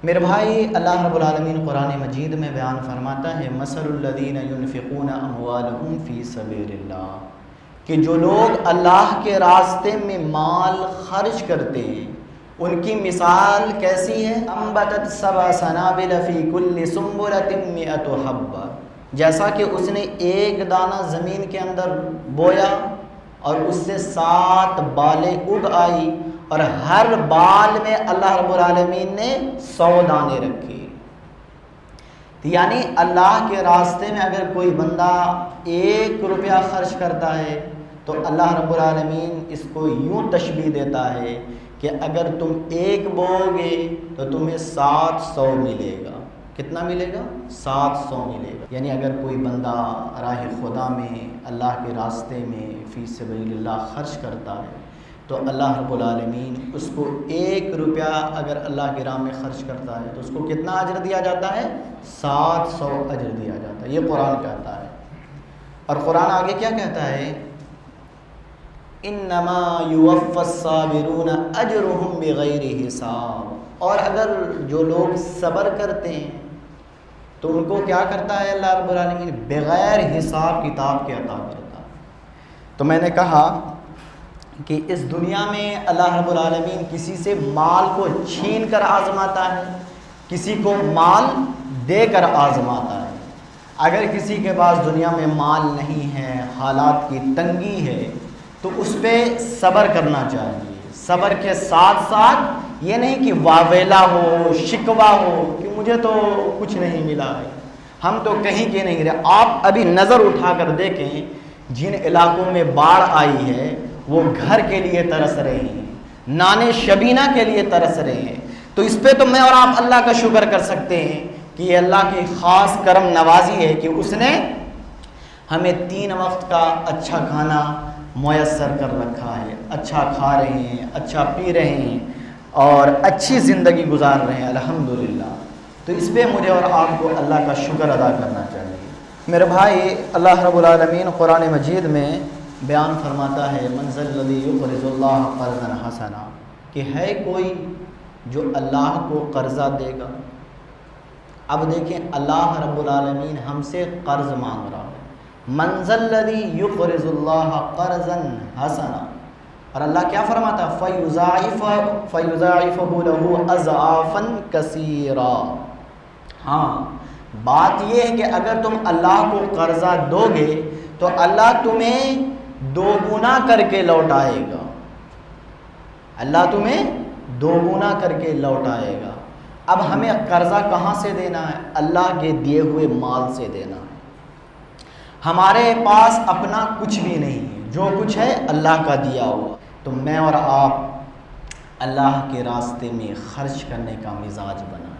میرے بھائی، اللہ رب العالمین قرآن مجید میں بیان فرماتا ہے مثل الذین ينفقون اموالهم فی سبیل اللہ، کہ جو لوگ اللہ کے راستے میں مال خرچ کرتے ہیں ان کی مثال کیسی ہے؟ انبتت سبع سنابل فی کل سنبلۃ مئۃ حبہ، جیسا کہ اس نے ایک دانہ زمین کے اندر بویا اور اس سے 7 بالیں اگ آئی، اور ہر بال میں اللہ رب العالمین نے 100 دانے رکھے۔ یعنی اللہ کے راستے میں اگر کوئی بندہ 1 روپیہ خرچ کرتا ہے تو اللہ رب العالمین اس کو یوں تشبیہ دیتا ہے کہ اگر تم 1 بو گے تو تمہیں 700 ملے گا۔ کتنا ملے گا؟ 700 ملے گا۔ یعنی اگر کوئی بندہ راہ خدا میں اللہ کے راستے میں فی سبیل اللہ خرچ کرتا ہے تو اللہ رب العالمین اس کو 1 روپیہ اگر اللہ کی راہ میں خرچ کرتا ہے تو اس کو کتنا اجر دیا جاتا ہے؟ 700 اجر دیا جاتا ہے۔ یہ قرآن کہتا ہے۔ اور قرآن آگے کیا کہتا ہے؟ انما یوفی الصابرون اجرهم بغیر حساب، اور اگر جو لوگ صبر کرتے ہیں تو ان کو کیا کرتا ہے اللہ رب العالمین؟ بغیر حساب کتاب کے عطا کرتا ہے۔ تو میں نے کہا کہ اس دنیا میں اللہ رب العالمین کسی سے مال کو چھین کر آزماتا ہے، کسی کو مال دے کر آزماتا ہے۔ اگر کسی کے پاس دنیا میں مال نہیں ہے، حالات کی تنگی ہے، تو اس پہ صبر کرنا چاہیے۔ صبر کے ساتھ ساتھ یہ نہیں کہ واویلا ہو، شکوہ ہو کہ مجھے تو کچھ نہیں ملا ہے، ہم تو کہیں کے نہیں رہے۔ آپ ابھی نظر اٹھا کر دیکھیں، جن علاقوں میں باڑھ آئی ہے وہ گھر کے لیے ترس رہے ہیں، نان شبینہ کے لیے ترس رہے ہیں۔ تو اس پہ تو میں اور آپ اللہ کا شکر کر سکتے ہیں کہ یہ اللہ کی خاص کرم نوازی ہے کہ اس نے ہمیں 3 وقت کا اچھا کھانا میسر کر رکھا ہے، اچھا کھا رہے ہیں، اچھا پی رہے ہیں اور اچھی زندگی گزار رہے ہیں الحمدللہ۔ تو اس پہ مجھے اور آپ کو اللہ کا شکر ادا کرنا چاہیے۔ میرے بھائی، اللہ رب العالمین قرآن مجید میں بیان فرماتا ہے من ذا الذی یقرض اللہ قرضا حسنا، کہ ہے کوئی جو اللہ کو قرضہ دے گا۔ اب دیکھیں، اللہ رب العالمین ہم سے قرض مانگ رہا ہے، من ذا الذی یقرض اللہ قرضا حسنا، اور اللہ کیا فرماتا ہے؟ فَيُضَاعِفَهُ لَهُ أَضْعَافًا كَثِيرًا۔ ہاں، بات یہ ہے کہ اگر تم اللہ کو قرضہ دو گے تو اللہ تمہیں 2 گنا کر کے لوٹائے گا، اللہ تمہیں 2 گنا کر کے لوٹائے گا۔ اب ہمیں قرضہ کہاں سے دینا ہے؟ اللہ کے دیے ہوئے مال سے دینا ہے۔ ہمارے پاس اپنا کچھ بھی نہیں ہے، جو کچھ ہے اللہ کا دیا ہوا۔ تو میں اور آپ اللہ کے راستے میں خرچ کرنے کا مزاج بنا